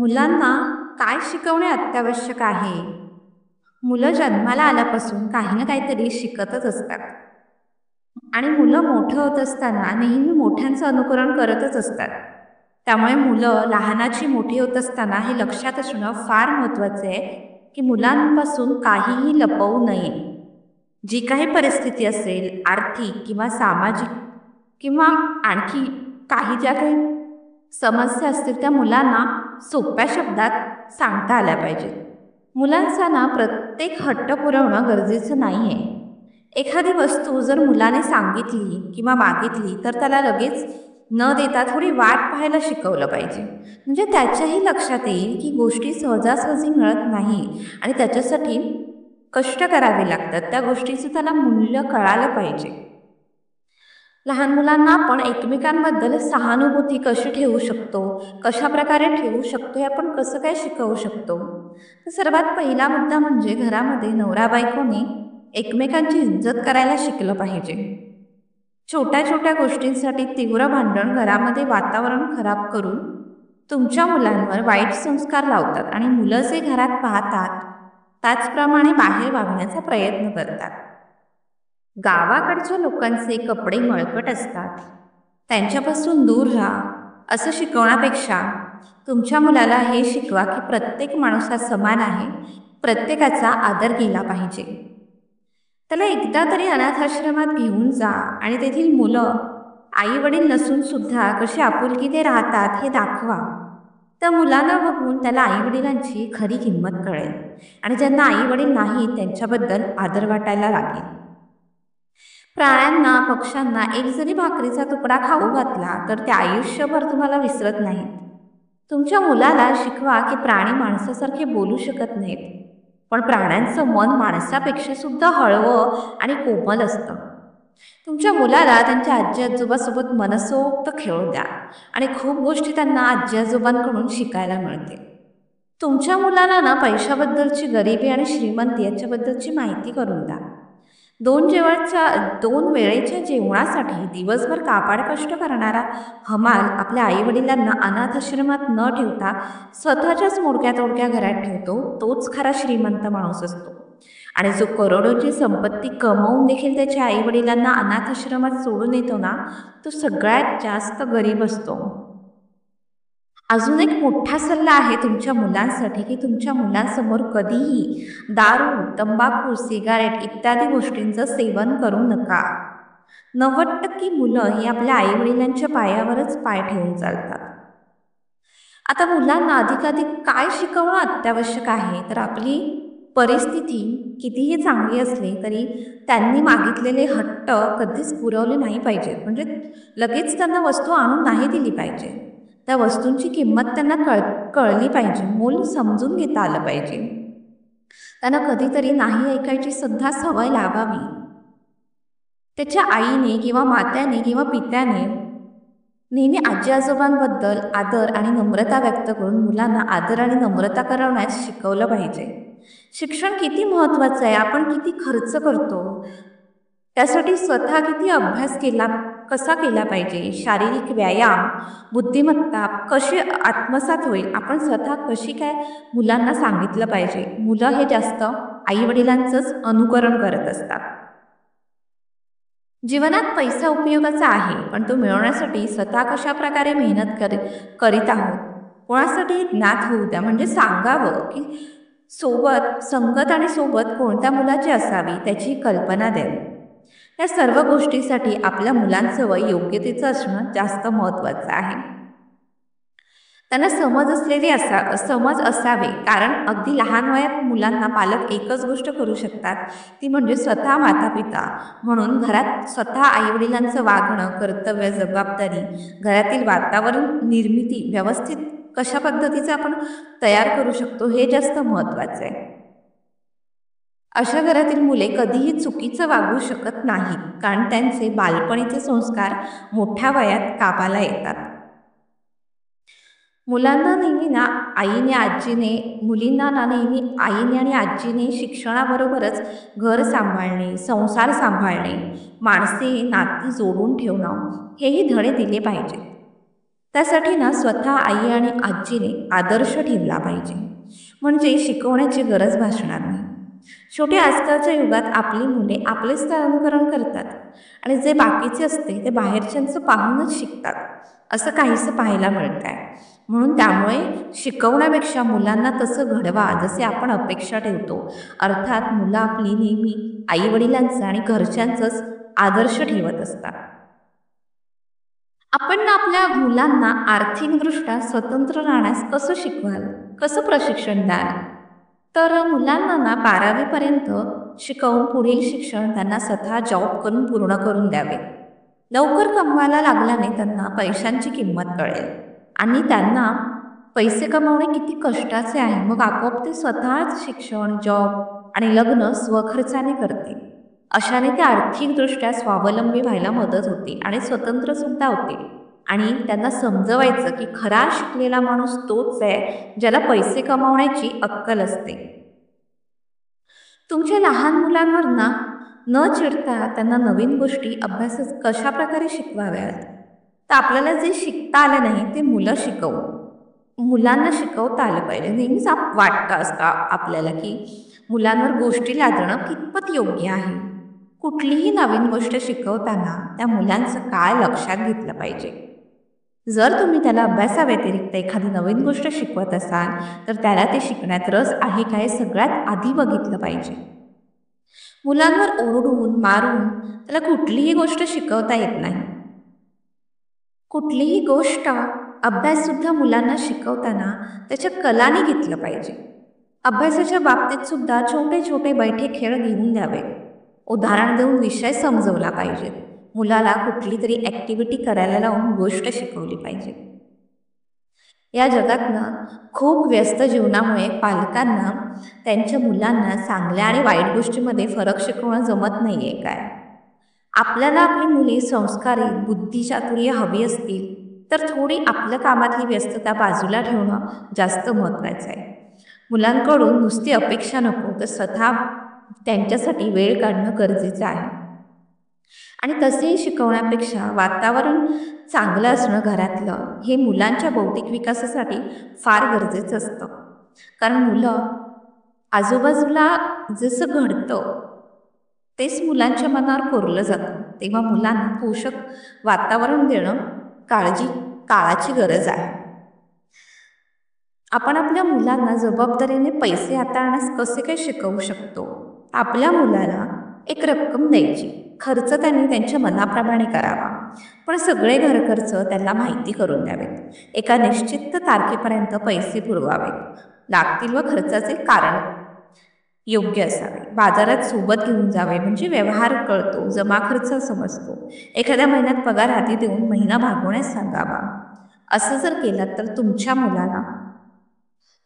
मुलांना काय शिकवणे अत्यावश्यक आहे? मुलं जन्माला आल्यापासून काही ना काहीतरी शिकतच असतात आणि मुलं मोठं होत असताना नेहमी मोठ्यांचं अनुकरण करतच असतात. त्यामुळे मुलं लहानाची मोठी होत असताना हे लक्षात असणं फार महत्त्वाचं आहे, की मुलांपासून काहीही लपवू नये. जी काही परिस्थिती असेल, आर्थिक किंवा सामाजिक किंवा आणखी काही ज्या काही समस्या असतील त्या मुलांना सोप्या शब्दात सांगता आल्या पाहिजेत. मुलांचा ना प्रत्येक हट्ट पुरवणं गरजेचं नाही आहे. एखादी वस्तू जर मुलाने सांगितली किंवा मागितली तर त्याला लगेच न देता थोडी वाट पाहायला शिकवलं पाहिजे. म्हणजे त्याच्याही लक्षात येईल की गोष्टी सहजासहजी मिळत नाही आणि त्याच्यासाठी कष्ट करावे लागतात. त्या गोष्टीचं त्याला मूल्य कळालं पाहिजे. लहान मुलांना आपण एकमेकांबद्दल सहानुभूती कशी ठेवू शकतो, कशाप्रकारे ठेवू शकतो, हे आपण कसं काय शिकवू शकतो? तर सर्वात पहिला मुद्दा म्हणजे घरामध्ये नवरा-बायकोने एकमेकांची इज्जत करायला शिकलं पाहिजे. छोट्या-छोट्या गोष्टींसाठी तीव्र भांडण घरामध्ये वातावरण खराब करून तुमच्या मुलांवर वाईट संस्कार लावतात आणि मुलं जे घरात पाहतात, त्याचप्रमाणे बाहेर वागण्याचा प्रयत्न करतात. गावाकडच्या लोकांचे कपडे मळकट असतात, त्यांच्यापासून दूर राहा असं शिकवण्यापेक्षा तुमच्या मुलाला हे शिकवा की प्रत्येक माणूस हा समान आहे, प्रत्येकाचा आदर केला पाहिजे. त्याला एकदा तरी अनाथाश्रमात घेऊन जा आणि तेथील मुलं आई वडील नसून सुद्धा कशी आपुलकीने राहतात हे दाखवा. त्या मुलांना बघून त्याला आई वडिलांची खरी किंमत कळेल आणि ज्यांना आई वडील नाही त्यांच्याबद्दल आदर वाटायला लागेल. प्राण्यांना, पक्ष्यांना एक जरी भाकरीचा तुकडा खाऊ घातला तर ते आयुष्यभर तुम्हाला विसरत नाहीत. तुमच्या मुलाला शिकवा की प्राणी माणसासारखे बोलू शकत नाहीत, पण प्राण्यांचं मन माणसापेक्षा सुद्धा हळवं आणि कोमल असतं. तुमच्या मुलाला त्यांच्या आजी आजोबासोबत मनसोक्त खेळू द्या आणि खूप गोष्टी त्यांना आजी आजोबांकडून शिकायला मिळते. तुमच्या मुलाला ना पैशाबद्दलची गरिबी आणि श्रीमंती याच्याबद्दलची माहिती करून द्या. दोन वेळेच्या जेवणासाठी दिवसभर काबाड कष्ट करणारा हमाल आपल्या आईवडिलांना अनाथाश्रमात न ठेवता स्वतःच्याच मोडक्या तोडक्या घरात ठेवतो, तोच खरा श्रीमंत माणूस असतो. आणि जो करोडोची संपत्ती कमवून देखील त्याच्या आईवडिलांना अनाथाश्रमात सोडून येतो ना, तो सगळ्यात जास्त गरीब असतो. अजून एक मोठा सल्ला आहे तुमच्या मुलांसाठी, की तुमच्या मुलांसमोर कधीही दारू, तंबाखू, सिगारेट इत्यादी गोष्टींचं सेवन करू नका. 90% मुलं ही आपल्या आईवडिलांच्या पायावरच पाय ठेवून चालतात. आता मुलांना अधिकाधिक काय शिकवणं अत्यावश्यक आहे? तर आपली परिस्थिती कितीही चांगली असली तरी त्यांनी मागितलेले हट्ट कधीच पुरवले नाही पाहिजेत. म्हणजे लगेच त्यांना वस्तू आणून नाही दिली पाहिजे. त्या वस्तूंची किंमत त्यांना कळली पाहिजे, मोल समजून घेता आलं पाहिजे. त्यांना कधीतरी नाही ऐकायची सुद्धा सवय लावावी. त्याच्या आईने किंवा मात्याने किंवा पित्याने नेहमी आजी आजोबांबद्दल आदर आणि नम्रता व्यक्त करून मुलांना आदर आणि नम्रता करवण्यास शिकवलं पाहिजे. शिक्षण किती महत्त्वाचं आहे, आपण किती खर्च करतो, त्यासाठी स्वतः किती अभ्यास कसा केला पाहिजे, शारीरिक व्यायाम, बुद्धिमत्ता कशी आत्मसात होईल, आपण स्वतः कशी काय मुलांना सांगितलं पाहिजे. मुलं हे जास्त आईवडिलांचंच अनुकरण करत असतात. जीवनात पैसा उपयोगाचा आहे, पण तो मिळवण्यासाठी स्वतः कशा प्रकारे मेहनत करीत आहोत, कोणासाठी ज्ञात होऊ द्या. म्हणजे सांगावं की संगत आणि सोबत कोणत्या मुलाची असावी त्याची कल्पना द्यावी. या सर्व गोष्टीसाठी आपल्या मुलांचं वय योग्यतेचं असणं जास्त महत्त्वाचं आहे. त्यांना समज असावे, कारण अगदी लहान वयात मुलांना पालक एकच गोष्ट करू शकतात, ती म्हणजे स्वतः मातापिता म्हणून घरात स्वतः आईवडिलांचं वागणं, कर्तव्य, जबाबदारी, घरातील वातावरण निर्मिती व्यवस्थित कशा पद्धतीचं आपण तयार करू शकतो हे जास्त महत्त्वाचं आहे. अशा घरातील मुले कधीही चुकीचं वागू शकत नाहीत, कारण त्यांचे बालपणीचे संस्कार मोठ्या वयात कामाला येतात. मुलींना नेहमी आईने आणि आजीने शिक्षणाबरोबरच घर सांभाळणे, संसार सांभाळणे, माणसे नाती जोडून ठेवणं हेही धडे दिले पाहिजेत. त्यासाठी ना स्वतः आई आणि आजीने आदर्श ठेवला पाहिजे, म्हणजे शिकवण्याची गरज भासणार नाही. शेवटी आजकालच्या युगात आपली मुले आपलेच तर अनुकरण करतात आणि जे बाकीचे असते ते बाहेरच्यांचं पाहूनच शिकतात, असं काहीसं पाहायला मिळत आहे. म्हणून त्यामुळे शिकवण्यापेक्षा मुलांना तसं घडवा जसे आपण अपेक्षा ठेवतो. अर्थात मुलं आपली नेहमी आईवडिलांचं आणि घरच्यांचंच आदर्श ठेवत असतात. आपण ना आपल्या मुलांना आर्थिकदृष्ट्या स्वतंत्र राहण्यास कसं शिकवाल? कसं प्रशिक्षण द्याल? तर मुलांना ना 12वी पर्यंत शिकवून पुढील शिक्षण त्यांना स्वतः जॉब करून पूर्ण करून द्यावे. लवकर कमवायला लागल्याने त्यांना पैशांची किंमत कळेल आणि त्यांना पैसे कमवणे किती कष्टाचे आहे. मग आपोआप ते स्वतःच शिक्षण, जॉब आणि लग्न स्वखर्चाने करतील. अशाने ते आर्थिकदृष्ट्या स्वावलंबी व्हायला मदत होते आणि स्वतंत्र सुद्धा होते. आणि त्यांना समजवायचं की खरा शिकलेला माणूस तोच आहे ज्याला पैसे कमावण्याची अक्कल असते. तुमच्या लहान मुलांवर ना न चिडता त्यांना नवीन गोष्टी अभ्यासात कशा प्रकारे शिकवाव्यात, तर आपल्याला जे शिकता आलं नाही ते मुलांना शिकवता आलं पाहिजे. नेहमीच वाटतं असतं आपल्याला की मुलांवर गोष्टी लादणं कितपत योग्य आहे. कुठलीही नवीन गोष्ट शिकवताना त्या मुलांचं काय लक्षात घेतलं पाहिजे. जर तुम्ही त्याला अभ्यासाव्यतिरिक्त एखादी नवीन गोष्ट शिकवत असाल तर त्याला ते शिकण्यात रस आहे काय सगळ्यात आधी बघितलं पाहिजे. मुलांवर ओरडून मारून त्याला कुठलीही गोष्ट शिकवता येत नाही. कुठलीही गोष्ट अभ्याससुद्धा मुलांना शिकवताना त्याच्या कलाने घेतलं पाहिजे. अभ्यासाच्या बाबतीत सुद्धा छोटे छोटे बैठे खेळ घेऊन द्यावे. उदाहरण देऊन विषय समजवला पाहिजे. मुलाला कुठली तरी ॲक्टिव्हिटी करायला लावून गोष्ट शिकवली पाहिजे. या जगातनं खूप व्यस्त जीवनामुळे पालकांना त्यांच्या मुलांना चांगल्या आणि वाईट गोष्टीमध्ये फरक शिकवणं जमत नाही आहे काय. आपल्याला आपली मुले संस्कारी, बुद्धिचातुर्य हवी असतील तर थोडी आपल्या कामातली व्यस्तता बाजूला ठेवणं जास्त महत्त्वाचं आहे. मुलांकडून नुसती अपेक्षा नको तर स्वतः त्यांच्यासाठी वेळ काढणं गरजेचं आहे. आणि तसेही शिकवण्यापेक्षा वातावरण चांगलं असणं घरातलं हे मुलांच्या बौद्धिक विकासासाठी फार गरजेचं असतं. कारण मुलं आजूबाजूला जसं घडतं तेच मुलांच्या मनावर कोरलं जातं. तेव्हा मुलांना पोषक वातावरण देणं काळाची गरज आहे. आपण आपल्या मुलांना जबाबदारीने पैसे हाताळण्यास कसे काय शिकवू शकतो. आपल्या मुलाला एक रक्कम द्यायची, खर्च त्यांनी त्यांच्या मनाप्रमाणे करावा, पण सगळे घरखर्च त्यांना माहिती करून द्यावेत. एका निश्चित तारखेपर्यंत पैसे पुरवावेत लागतील व खर्चाचे कारण योग्य असावे. बाजारात सोबत घेऊन जावे म्हणजे व्यवहार कळतो, जमा खर्च समजतो. एखाद्या महिन्यात पगार हाती देऊन महिना भागवण्यास सांगावा. असं जर केलं तर तुमच्या मुलाला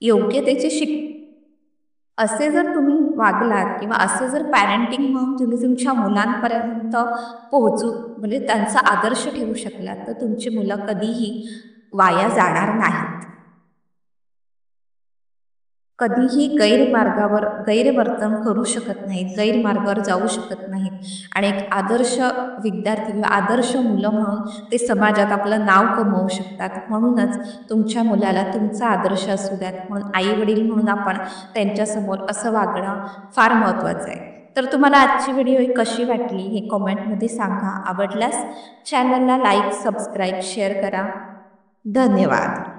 योग्य त्याचे असे जर तुम्ही वागलात किंवा असं जर पॅरेंटिंग म्हणून तुम्ही तुमच्या मुलांपर्यंत म्हणजे त्यांचा आदर्श ठेवू शकलात तर तुमची मुलं कधीही वाया जाणार नाहीत. कधीही गैरवर्तन करू शकत नाहीत, गैरमार्गावर जाऊ शकत नाहीत आणि एक आदर्श विद्यार्थी किंवा आदर्श मुलं म्हणून ते समाजात आपलं नाव कमवू शकतात. म्हणूनच तुमच्या मुलाला तुमचा आदर्श असू द्यात म्हणून आईवडील म्हणून आपण त्यांच्यासमोर असं वागणं फार महत्त्वाचं आहे. तर तुम्हाला आजची व्हिडिओ कशी वाटली हे कॉमेंटमध्ये सांगा. आवडल्यास चॅनलला लाईक, सबस्क्राईब, शेअर करा. धन्यवाद.